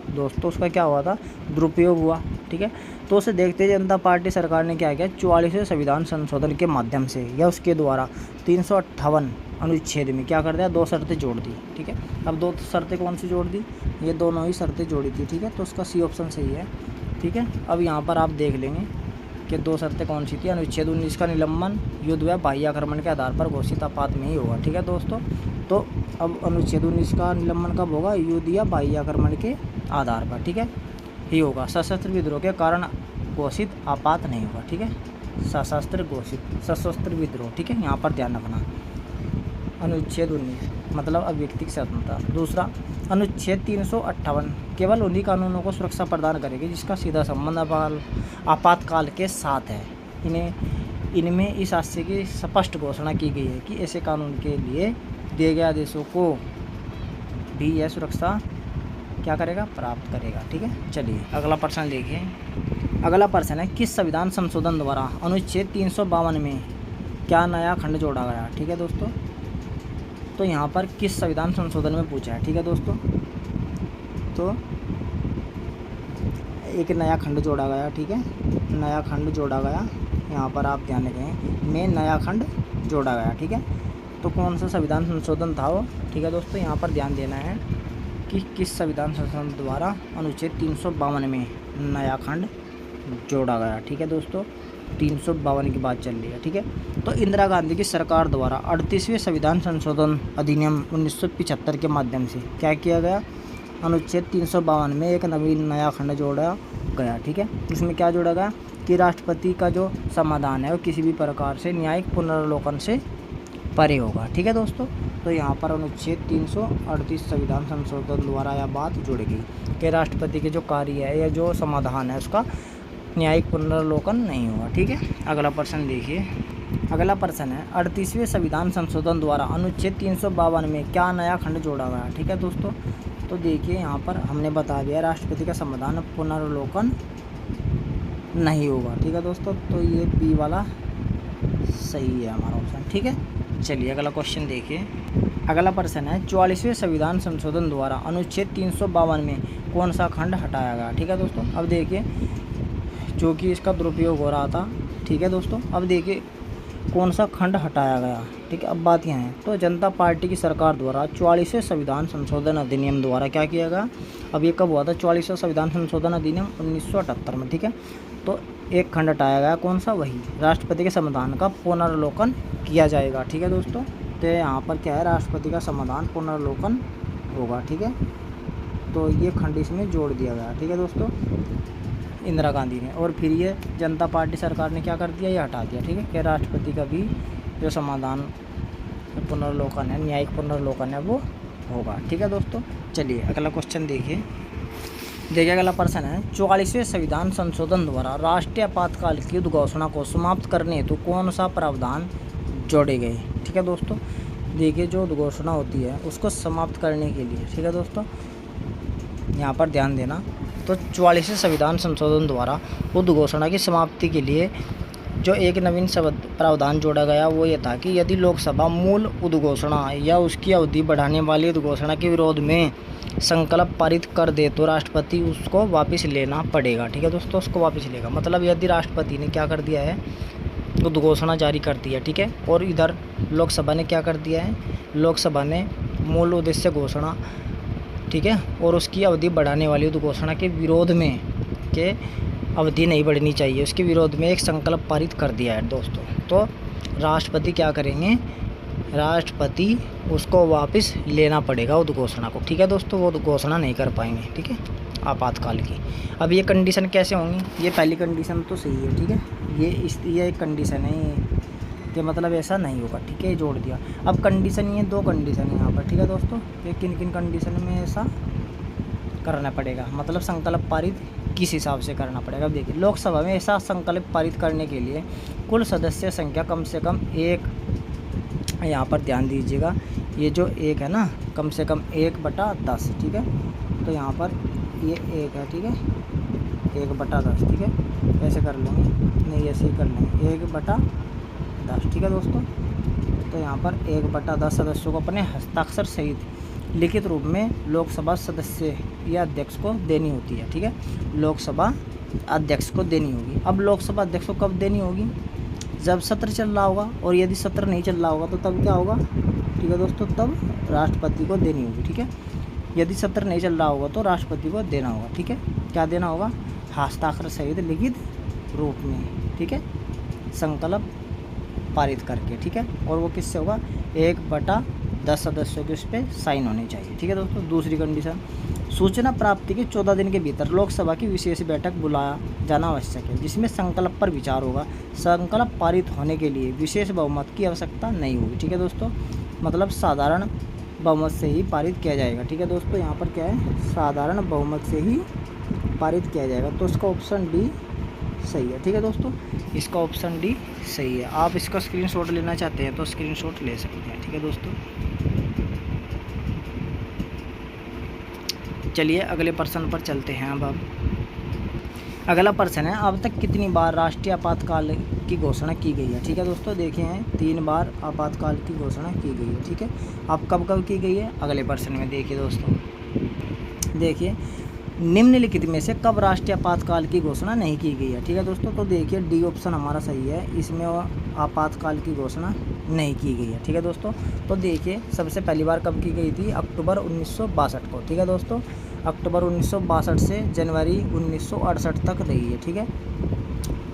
S1: दोस्तों, उसका क्या हुआ था, दुरुपयोग हुआ। ठीक है, तो उसे देखते हुए जनता पार्टी सरकार ने क्या किया, 44वें संविधान संशोधन के माध्यम से या उसके द्वारा 358 अनुच्छेद में क्या कर दिया, 2 शर्तें जोड़ दी। ठीक है, अब 2 शर्तें कौन सी जोड़ दी, ये दोनों ही शर्तें जोड़ी थी। ठीक है, तो उसका सी ऑप्शन सही है। ठीक है, अब यहाँ पर आप देख लेंगे कि 2 शर्तें कौन सी थी, अनुच्छेद 19 का निलंबन युद्ध व बाह्य आक्रमण के आधार पर घोषित आपात में ही होगा। ठीक है दोस्तों, तो अब अनुच्छेद 19 का निलंबन कब होगा, युद्ध या बाह्य आक्रमण के आधार पर, ठीक है, ही होगा। सशस्त्र विद्रोह के कारण घोषित आपात नहीं होगा। ठीक है, सशस्त्र विद्रोह। ठीक है, यहाँ पर ध्यान रखना। अनुच्छेद 19 मतलब अव्यक्तिक स्वतंत्रता। दूसरा, अनुच्छेद 358 केवल उन्हीं कानूनों को सुरक्षा प्रदान करेगी जिसका सीधा संबंध आपातकाल के साथ है। इनमें इस आशय की स्पष्ट घोषणा की गई है कि ऐसे कानून के लिए दिए गए आदेशों को भी यह सुरक्षा क्या करेगा, प्राप्त करेगा। ठीक है, चलिए अगला प्रश्न देखिए। अगला प्रश्न है, किस संविधान संशोधन द्वारा अनुच्छेद 352 में क्या नया खंड जोड़ा गया। ठीक है दोस्तों, तो यहाँ पर किस संविधान संशोधन में पूछा है, ठीक है दोस्तों। तो एक नया खंड जोड़ा गया, ठीक है, नया खंड जोड़ा गया, यहाँ पर आप ध्यान रखें में नया खंड जोड़ा गया, ठीक है। तो कौन सा संविधान संशोधन था वो, ठीक है दोस्तों। यहाँ पर ध्यान देना है कि किस संविधान संशोधन द्वारा अनुच्छेद 352 में नया खंड जोड़ा गया, ठीक है दोस्तों। 352 की बात चल रही है, ठीक है। तो इंदिरा गांधी की सरकार द्वारा 38वें संविधान संशोधन अधिनियम 1975 के माध्यम से क्या किया गया, अनुच्छेद 352 में एक नवीन नया खंड जोड़ा गया, ठीक है। इसमें क्या जोड़ा गया कि राष्ट्रपति का जो समाधान है वो किसी भी प्रकार से न्यायिक पुनर्वलोकन से परे होगा, ठीक है दोस्तों। तो यहाँ पर अनुच्छेद 338 संविधान संशोधन द्वारा यह बात जुड़ गई कि राष्ट्रपति के जो कार्य है या जो समाधान है उसका न्यायिक पुनर्वलोकन नहीं होगा, ठीक है। अगला प्रश्न देखिए, अगला प्रश्न है 38वें संविधान संशोधन द्वारा अनुच्छेद 352 में क्या नया खंड जोड़ा गया, ठीक है दोस्तों। तो देखिए यहाँ पर हमने बता दिया राष्ट्रपति का समाधान पुनर्वलोकन नहीं होगा, ठीक है दोस्तों। तो ये बी वाला सही है हमारा ऑप्शन, ठीक है। चलिए अगला क्वेश्चन देखिए, अगला प्रश्न है 44वें संविधान संशोधन द्वारा अनुच्छेद 352 में कौन सा खंड हटाया गया, ठीक है दोस्तों। अब देखिए जो कि इसका दुरुपयोग हो रहा था, ठीक है दोस्तों। अब देखिए कौन सा खंड हटाया गया, ठीक है। अब बात यहाँ है तो जनता पार्टी की सरकार द्वारा 44वें संविधान संशोधन अधिनियम द्वारा क्या किया गया, अब ये कब हुआ था, 44वां संविधान संशोधन अधिनियम 1978 में, ठीक है। तो एक खंड हटाया गया, कौन सा, वही राष्ट्रपति के समाधान का पुनर्वलोकन किया जाएगा, ठीक है दोस्तों। तो यहाँ पर क्या है, राष्ट्रपति का समाधान पुनर्वलोकन होगा, ठीक है। तो ये खंड इसमें जोड़ दिया गया, ठीक है दोस्तों, इंदिरा गांधी ने। और फिर ये जनता पार्टी सरकार ने क्या कर दिया, ये हटा दिया, ठीक है। कि राष्ट्रपति का भी जो समाधान पुनर्वलोकन है, न्यायिक पुनर्वलोकन है, वो होगा, ठीक है दोस्तों। चलिए अगला क्वेश्चन देखिए अगला प्रश्न है 44वें संविधान संशोधन द्वारा राष्ट्रीय आपातकाल की उद्घोषणा को समाप्त करने हेतु कौन सा प्रावधान जोड़े गए, ठीक है दोस्तों। देखिए जो उद्घोषणा होती है उसको समाप्त करने के लिए, ठीक है दोस्तों, यहाँ पर ध्यान देना। तो 44वें संविधान संशोधन द्वारा उद्घोषणा की समाप्ति के लिए जो एक नवीन प्रावधान जोड़ा गया वो ये था कि यदि लोकसभा मूल उद्घोषणा या उसकी अवधि बढ़ाने वाली उद्घोषणा के विरोध में संकल्प पारित कर दे तो राष्ट्रपति उसको वापस लेना पड़ेगा, ठीक है दोस्तों। उसको वापस लेगा मतलब यदि राष्ट्रपति ने क्या कर दिया है, उद्घोषणा जारी कर दी है, ठीक है, और इधर लोकसभा ने क्या कर दिया है, लोकसभा ने मूल उद्देश्य घोषणा, ठीक है, और उसकी अवधि बढ़ाने वाली उद्घोषणा के विरोध में के अवधि नहीं बढ़नी चाहिए, उसके विरोध में एक संकल्प पारित कर दिया है दोस्तों। तो राष्ट्रपति क्या करेंगे, राष्ट्रपति उसको वापस लेना पड़ेगा उद्घोषणा को, ठीक है दोस्तों। वो घोषणा नहीं कर पाएंगे, ठीक है, आपातकाल की। अब ये कंडीशन कैसे होंगी, ये पहली कंडीशन तो सही है, ठीक है, ये एक कंडीशन है कि मतलब ऐसा नहीं होगा, ठीक है, जोड़ दिया। अब कंडीशन ये 2 कंडीशन है यहाँ पर, ठीक है दोस्तों। ये किन किन कंडीशन में ऐसा करना पड़ेगा, मतलब संकल्प पारित किस हिसाब से करना पड़ेगा। अब देखिए लोकसभा में ऐसा संकल्प पारित करने के लिए कुल सदस्य संख्या कम से कम 1, यहाँ पर ध्यान दीजिएगा, ये जो 1 है ना, कम से कम 1/10, ठीक है। तो यहाँ पर ये 1 है, ठीक है, 1/10, ठीक है, ऐसे कर लेंगे, नहीं ऐसे ही कर लेंगे, 1/10, ठीक है दोस्तों। तो यहाँ पर 1/10 सदस्यों को अपने हस्ताक्षर सहित लिखित रूप में लोकसभा सदस्य या अध्यक्ष को देनी होती है, ठीक है, लोकसभा अध्यक्ष को देनी होगी। अब लोकसभा अध्यक्ष को कब देनी होगी, जब सत्र चल रहा होगा, और यदि सत्र नहीं चल रहा होगा तो तब क्या होगा, ठीक है दोस्तों, तब राष्ट्रपति को देनी होगी, ठीक है। यदि सत्र नहीं चल रहा होगा तो राष्ट्रपति को देना होगा, ठीक है। क्या देना होगा, हस्ताक्षर सहित लिखित रूप में, ठीक है, संकल्प पारित करके, ठीक है। और वो किससे होगा, 1/10 सदस्यों के उस पर साइन होनी चाहिए, ठीक है दोस्तों। दूसरी कंडीशन, सूचना प्राप्ति के 14 दिन के भीतर लोकसभा की विशेष बैठक बुलाया जाना आवश्यक है, जिसमें संकल्प पर विचार होगा। संकल्प पारित होने के लिए विशेष बहुमत की आवश्यकता नहीं होगी, ठीक है दोस्तों, मतलब साधारण बहुमत से ही पारित किया जाएगा, ठीक है दोस्तों। यहाँ पर क्या है, साधारण बहुमत से ही पारित किया जाएगा। तो इसका ऑप्शन डी सही है, ठीक है दोस्तों, इसका ऑप्शन डी सही है। आप इसका स्क्रीनशॉट लेना चाहते हैं तो स्क्रीनशॉट ले सकते हैं, ठीक है दोस्तों। चलिए अगले प्रश्न पर चलते हैं। अब अगला प्रश्न है, अब तक कितनी बार राष्ट्रीय आपातकाल की घोषणा की गई है। ठीक है दोस्तों, देखिए हैं 3 बार आपातकाल की घोषणा की गई है। ठीक है, अब कब कब की गई है अगले प्रश्न में देखिए दोस्तों। देखिए, निम्नलिखित में से कब राष्ट्रीय आपातकाल की घोषणा नहीं की गई है। ठीक है दोस्तों, तो देखिए डी ऑप्शन हमारा सही है, इसमें आपातकाल की घोषणा नहीं की गई है। ठीक है दोस्तों, तो देखिए सबसे पहली बार कब की गई थी, अक्टूबर 1962 को। ठीक है दोस्तों, अक्टूबर 1962 से जनवरी 1968 तक रही है। ठीक है,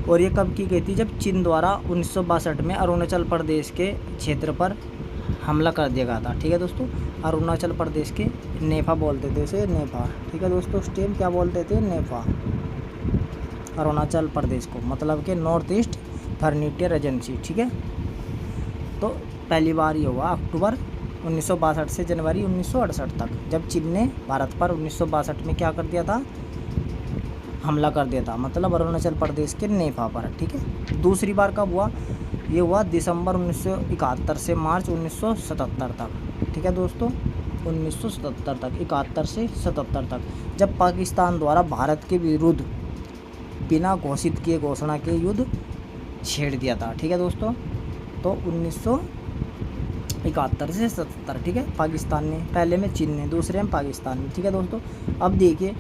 S1: और ये कब की गई थी, जब चीन द्वारा 1962 में अरुणाचल प्रदेश के क्षेत्र पर हमला कर दिया गया था। ठीक है दोस्तों, अरुणाचल प्रदेश के नेफा बोलते थे इसे, नेफा। ठीक है दोस्तों, उस टाइम क्या बोलते थे, नेफा, अरुणाचल प्रदेश को, मतलब कि नॉर्थ ईस्ट फ्रंटियर एजेंसी। ठीक है, तो पहली बार ये हुआ अक्टूबर 1962 से जनवरी 1968 तक, जब चीन ने भारत पर 1962 में क्या कर दिया था, हमला कर दिया था, मतलब अरुणाचल प्रदेश के नेफा पर। ठीक है, दूसरी बार कब हुआ, ये हुआ दिसंबर 1971 से मार्च 1977 तक। ठीक है दोस्तों, 1977 तक, 71 से 77 तक, जब पाकिस्तान द्वारा भारत के विरुद्ध बिना घोषित किए घोषणा के युद्ध छेड़ दिया था। ठीक है दोस्तों, तो 1971 से 77। ठीक है, पाकिस्तान ने, पहले में चीन ने, दूसरे में पाकिस्तान ने। ठीक है दोस्तों, अब देखिए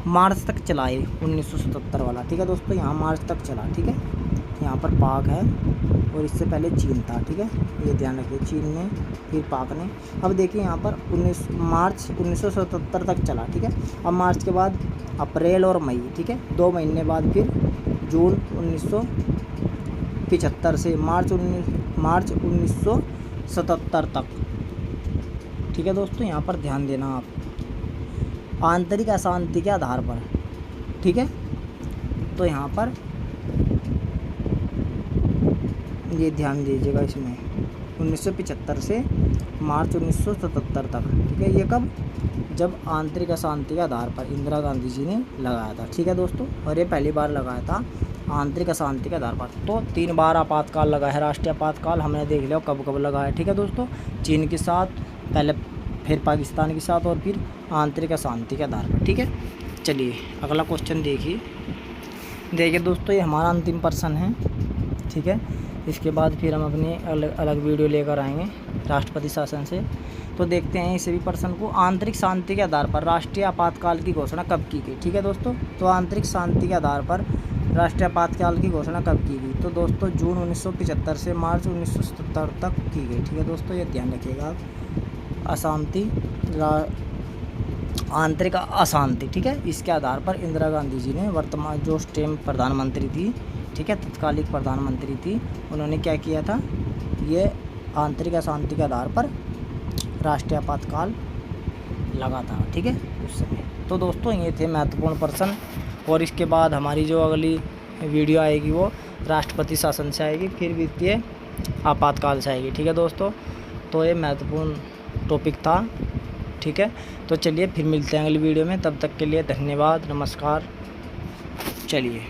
S1: मार्च तक चला है 1977 वाला। ठीक है दोस्तों, यहाँ मार्च तक चला। ठीक है, यहाँ पर पाक है और इससे पहले चीन था। ठीक है, ये ध्यान रखिए, चीन ने फिर पाक ने। अब देखिए यहाँ पर मार्च 1977 तक चला। ठीक है, अब मार्च के बाद अप्रैल और मई। ठीक है, 2 महीने बाद फिर जून 1975 से मार्च 1977 तक। ठीक है दोस्तों, यहाँ पर ध्यान देना आप, आंतरिक अशांति के आधार पर। ठीक है, तो यहाँ पर ये ध्यान दीजिएगा, इसमें 1975 से मार्च 1977 तक। ठीक है, ये कब, जब आंतरिक अशांति के आधार पर इंदिरा गांधी जी ने लगाया था। ठीक है दोस्तों, और ये पहली बार लगाया था आंतरिक अशांति के आधार पर। तो 3 बार आपातकाल लगा है, राष्ट्रीय आपातकाल हमने देख लिया कब कब लगा है। ठीक है दोस्तों, चीन के साथ पहले, फिर पाकिस्तान के साथ, और फिर आंतरिक अशांति के आधार पर। ठीक है, चलिए अगला क्वेश्चन देखिए दोस्तों, ये हमारा अंतिम प्रश्न है। ठीक है, इसके बाद फिर हम अपनी अलग वीडियो लेकर आएंगे राष्ट्रपति शासन से। तो देखते हैं इस भी प्रश्न को, आंतरिक शांति के आधार पर राष्ट्रीय आपातकाल की घोषणा कब की गई। ठीक है दोस्तों, तो आंतरिक शांति के आधार पर राष्ट्रीय आपातकाल की घोषणा कब की गई, तो दोस्तों जून 1975 से मार्च 1977 तक की गई। ठीक है दोस्तों, ये ध्यान रखिएगा आप, अशांति, आंतरिक अशांति। ठीक है, इसके आधार पर इंदिरा गांधी जी ने, वर्तमान जो उस टाइम प्रधानमंत्री थी, ठीक है, तत्कालिक प्रधानमंत्री थी, उन्होंने क्या किया था, ये आंतरिक अशांति के आधार पर राष्ट्रीय आपातकाल लगा था। ठीक है, उस समय। तो दोस्तों ये थे महत्वपूर्ण प्रश्न, और इसके बाद हमारी जो अगली वीडियो आएगी वो राष्ट्रपति शासन से आएगी, फिर वित्तीय आपातकाल से आएगी। ठीक है दोस्तों, तो ये महत्वपूर्ण टॉपिक था। ठीक है, तो चलिए फिर मिलते हैं अगली वीडियो में, तब तक के लिए धन्यवाद, नमस्कार। चलिए।